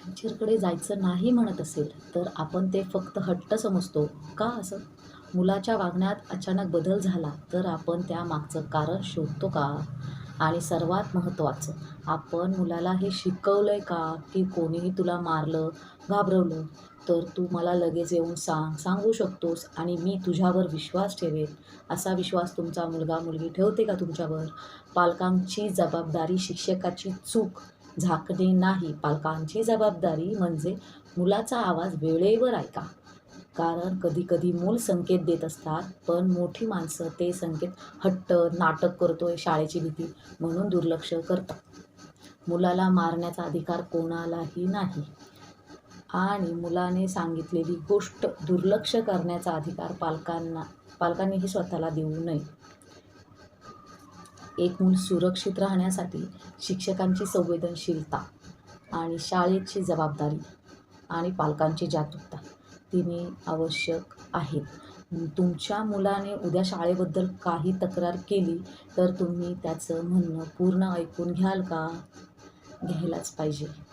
टीचरकडे जायचं नाही म्हणत असेल, तर आपण ते फक्त हट्ट समजतो का असं? मुलाच्या वागण्यात अचानक बदल झाला, तर आपण त्यामागचं कारण शोधतो का? आणि सर्वात महत्त्वाचं, आपण मुलाला हे शिकवलंय का, की कोणीही तुला मारलं, घाबरवलं, तर तू मला लगेच येऊन सांगू शकतोस आणि मी तुझ्यावर विश्वास ठेवेन. असा विश्वास तुमचा मुलगा-मुलगी ठेवते का तुमच्यावर? पालकांची जबाबदारी शिक्षकाची चूक झाकणे नाही. पालकांची जबाबदारी म्हणजे मुलाचा आवाज वेळेवर ऐका. कारण कधी-कधी मूल संकेत देत असतात, पण मोठी माणसं ते संकेत हट्ट, नाटक करतोय, शाळेची भीती म्हणून दुर्लक्ष करतात. मुलाला मारण्याचा अधिकार कोणालाही नाही आणि मुलाने सांगितलेली गोष्ट दुर्लक्ष करण्याचा अधिकार पालकांनीही स्वतःला देऊ नये. एक मूल सुरक्षित राहण्यासाठी शिक्षकांची संवेदनशीलता आणि शाळेची जबाबदारी आणि पालकांची जागरूकता तिन्ही आवश्यक आहेत. तुमच्या मुलाने उद्या शाळेबद्दल काही तक्रार केली, तर तुम्ही त्याचं म्हणणं पूर्ण ऐकून घ्याल का? घ्यायलाच पाहिजे.